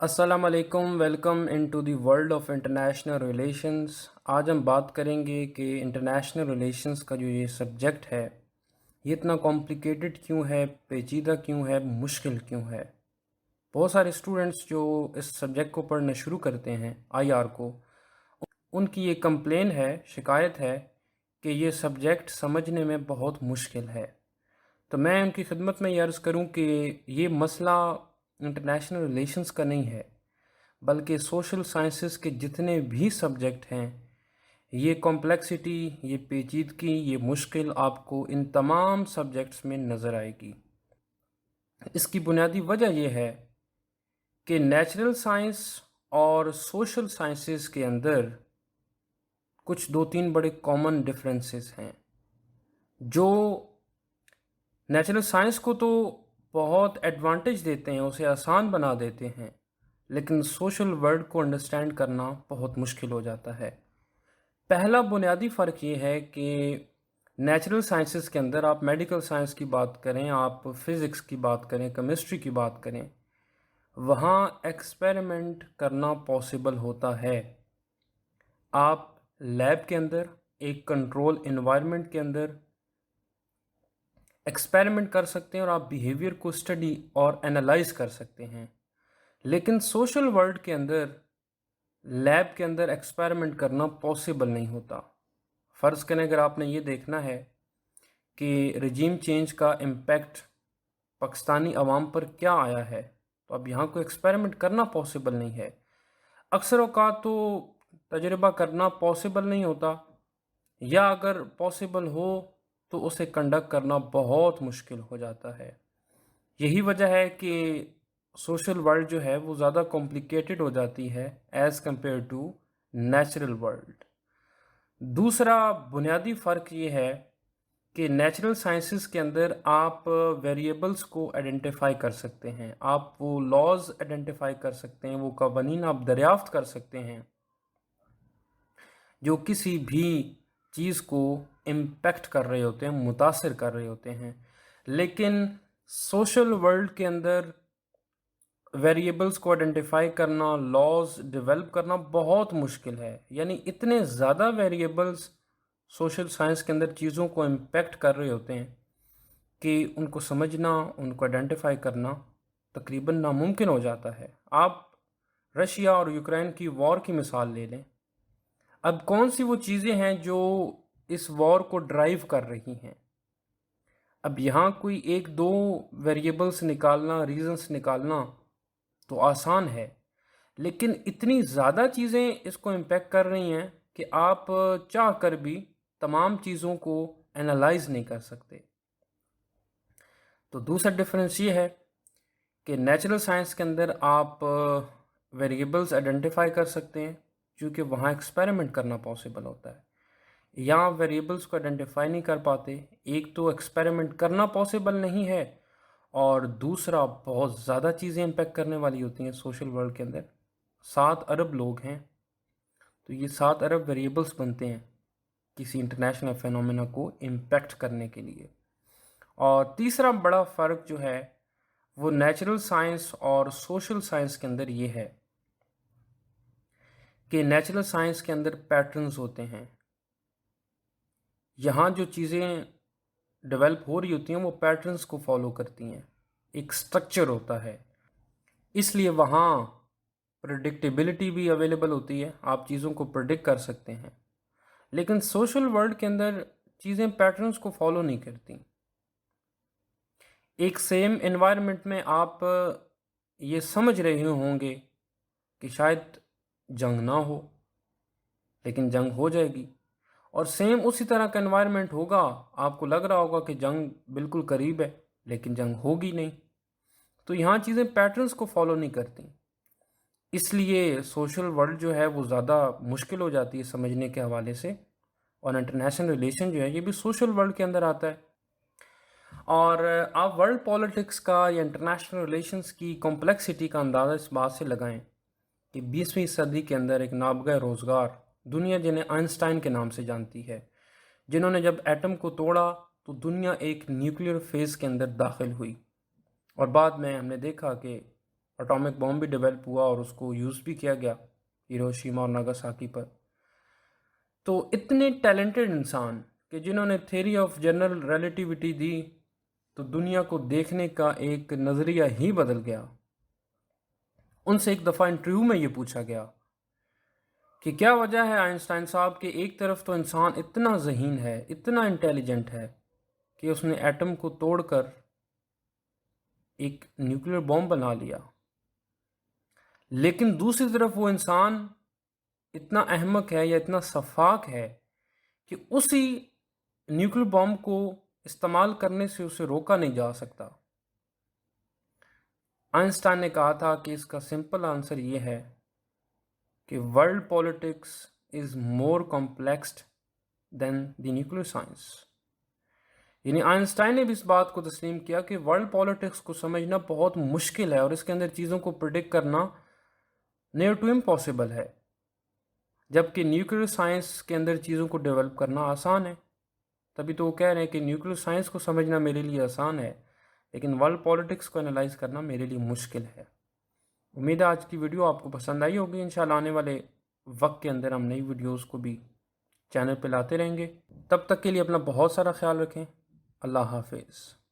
السلام علیکم، welcome into the world of international relations. آج ہم بات کریں گے کہ انٹرنیشنل ریلیشنز کا جو یہ سبجیکٹ ہے یہ اتنا کمپلیکیٹڈ کیوں ہے، پیچیدہ کیوں ہے، مشکل کیوں ہے۔ بہت سارے اسٹوڈنٹس جو اس سبجیکٹ کو پڑھنا شروع کرتے ہیں آئی آر کو، ان کی یہ کمپلین ہے، شکایت ہے کہ یہ سبجیکٹ سمجھنے میں بہت مشکل ہے۔ تو میں ان کی خدمت میں یہ عرض کروں کہ یہ مسئلہ انٹرنیشنل ریلیشنز کا نہیں ہے، بلکہ سوشل سائنسز کے جتنے بھی سبجیکٹ ہیں، یہ کمپلیکسٹی، یہ پیچیدگی، یہ مشکل آپ کو ان تمام سبجیکٹس میں نظر آئے گی۔ اس کی بنیادی وجہ یہ ہے کہ نیچرل سائنس اور سوشل سائنسز کے اندر کچھ دو تین بڑے کامن ڈفرینسز ہیں جو نیچرل سائنس کو تو بہت ایڈوانٹیج دیتے ہیں، اسے آسان بنا دیتے ہیں، لیکن سوشل ورلڈ کو انڈرسٹینڈ کرنا بہت مشکل ہو جاتا ہے۔ پہلا بنیادی فرق یہ ہے کہ نیچرل سائنسز کے اندر آپ میڈیکل سائنس کی بات کریں، آپ فزکس کی بات کریں، کیمسٹری کی بات کریں، وہاں ایکسپیریمنٹ کرنا پاسبل ہوتا ہے۔ آپ لیب کے اندر، ایک کنٹرول انوائرمنٹ کے اندر ایکسپیریمنٹ کر سکتے ہیں اور آپ بیہیویئر کو اسٹڈی اور انالائز کر سکتے ہیں، لیکن سوشل ورلڈ کے اندر لیب کے اندر ایکسپیریمنٹ کرنا پاسبل نہیں ہوتا۔ فرض کریں اگر آپ نے یہ دیکھنا ہے کہ رجیم چینج کا امپیکٹ پاکستانی عوام پر کیا آیا ہے، تو اب یہاں کوئی ایکسپیریمنٹ کرنا پاسبل نہیں ہے۔ اکثر اوقات تو تجربہ کرنا پاسبل نہیں ہوتا، یا اگر پاسبل ہو تو اسے کنڈکٹ کرنا بہت مشکل ہو جاتا ہے۔ یہی وجہ ہے کہ سوشل ورلڈ جو ہے وہ زیادہ کمپلیکیٹڈ ہو جاتی ہے as compare to natural world. دوسرا بنیادی فرق یہ ہے کہ نیچرل سائنسز کے اندر آپ ویریبلز کو آئیڈینٹیفائی کر سکتے ہیں، آپ وہ لاز آئیڈینٹیفائی کر سکتے ہیں، وہ قوانین آپ دریافت کر سکتے ہیں جو کسی بھی چیز کو امپیکٹ کر رہے ہوتے ہیں، متاثر کر رہے ہوتے ہیں۔ لیکن سوشل ورلڈ کے اندر ویریبلز کو آئیڈینٹیفائی کرنا، لاز ڈیولپ کرنا بہت مشکل ہے، یعنی اتنے زیادہ ویریبلز سوشل سائنس کے اندر چیزوں کو امپیکٹ کر رہے ہوتے ہیں کہ ان کو سمجھنا، ان کو آئیڈینٹیفائی کرنا تقریباً ناممکن ہو جاتا ہے۔ آپ رشیا اور یوکرین کی وار کی مثال لے لیں۔ اب کون سی وہ چیزیں ہیں جو اس وار کو ڈرائیو کر رہی ہیں؟ اب یہاں کوئی ایک دو ویریبلز نکالنا، ریزنز نکالنا تو آسان ہے، لیکن اتنی زیادہ چیزیں اس کو امپیکٹ کر رہی ہیں کہ آپ چاہ کر بھی تمام چیزوں کو انالائز نہیں کر سکتے۔ تو دوسرا ڈفرینس یہ ہے کہ نیچرل سائنس کے اندر آپ ویریبلز آئیڈینٹیفائی کر سکتے ہیں کیونکہ وہاں ایکسپیریمنٹ کرنا پاسبل ہوتا ہے۔ یہاں ویریبلز کو آئیڈینٹیفائی نہیں کر پاتے، ایک تو ایکسپیریمنٹ کرنا پاسبل نہیں ہے، اور دوسرا بہت زیادہ چیزیں امپیکٹ کرنے والی ہوتی ہیں سوشل ورلڈ کے اندر۔ 7 ارب لوگ ہیں، تو یہ 7 ارب ویریبلز بنتے ہیں کسی انٹرنیشنل فینومینا کو امپیکٹ کرنے کے لیے۔ اور تیسرا بڑا فرق جو ہے وہ نیچرل سائنس اور سوشل سائنس کے اندر یہ ہے کہ نیچرل سائنس کے اندر پیٹرنز ہوتے ہیں، یہاں جو چیزیں ڈیولپ ہو رہی ہوتی ہیں وہ پیٹرنز کو فالو کرتی ہیں، ایک سٹرکچر ہوتا ہے، اس لیے وہاں پریڈکٹیبلٹی بھی اویلیبل ہوتی ہے، آپ چیزوں کو پریڈکٹ کر سکتے ہیں۔ لیکن سوشل ورلڈ کے اندر چیزیں پیٹرنز کو فالو نہیں کرتی۔ ایک سیم انوائرمنٹ میں آپ یہ سمجھ رہے ہوں گے کہ شاید جنگ نہ ہو، لیکن جنگ ہو جائے گی، اور سیم اسی طرح کا انوائرمنٹ ہوگا، آپ کو لگ رہا ہوگا کہ جنگ بالکل قریب ہے، لیکن جنگ ہوگی نہیں۔ تو یہاں چیزیں پیٹرنز کو فالو نہیں کرتی، اس لیے سوشل ورلڈ جو ہے وہ زیادہ مشکل ہو جاتی ہے سمجھنے کے حوالے سے، اور انٹرنیشنل ریلیشن جو ہے یہ بھی سوشل ورلڈ کے اندر آتا ہے۔ اور آپ ورلڈ پالیٹکس کا یا انٹرنیشنل ریلیشنز کی کمپلیکسٹی کا اندازہ اس بات سے لگائیں کہ 20ویں صدی کے اندر ایک نابغہ روزگار دنیا جنہیں آئنسٹائن کے نام سے جانتی ہے، جنہوں نے جب ایٹم کو توڑا تو دنیا ایک نیوکلیئر فیز کے اندر داخل ہوئی، اور بعد میں ہم نے دیکھا کہ اٹامک بام بھی ڈیولپ ہوا اور اس کو یوز بھی کیا گیا ہیروشیما اور ناگاساکی پر۔ تو اتنے ٹیلنٹڈ انسان کہ جنہوں نے تھیوری آف جنرل ریلیٹیوٹی دی تو دنیا کو دیکھنے کا ایک نظریہ ہی بدل گیا۔ ان سے ایک دفعہ انٹرویو میں یہ پوچھا گیا کہ کیا وجہ ہے آئنسٹائن صاحب کہ ایک طرف تو انسان اتنا ذہین ہے، اتنا انٹیلیجنٹ ہے کہ اس نے ایٹم کو توڑ کر ایک نیوکلیر بم بنا لیا، لیکن دوسری طرف وہ انسان اتنا احمق ہے یا اتنا سفاک ہے کہ اسی نیوکلیر بم کو استعمال کرنے سے اسے روکا نہیں جا سکتا۔ آئنسٹائن نے کہا تھا کہ اس کا سمپل آنسر یہ ہے کہ ورلڈ پولیٹکس از مور کمپلیکسڈ دین دی نیوکلیر سائنس۔ یعنی آئنسٹائن نے بھی اس بات کو تسلیم کیا کہ ورلڈ پولیٹکس کو سمجھنا بہت مشکل ہے اور اس کے اندر چیزوں کو پریڈکٹ کرنا نیئر ٹو امپاسبل ہے، جبکہ نیوکلیر سائنس کے اندر چیزوں کو ڈیولپ کرنا آسان ہے۔ تبھی تو وہ کہہ رہے ہیں کہ نیوکلیر سائنس کو سمجھنا میرے لیے آسان ہے لیکن ورلڈ پولیٹکس کو انالائز کرنا میرے لیے مشکل ہے۔ امید ہے آج کی ویڈیو آپ کو پسند آئی ہوگی۔ انشاءاللہ آنے والے وقت کے اندر ہم نئی ویڈیوز کو بھی چینل پہ لاتے رہیں گے۔ تب تک کے لیے اپنا بہت سارا خیال رکھیں۔ اللہ حافظ۔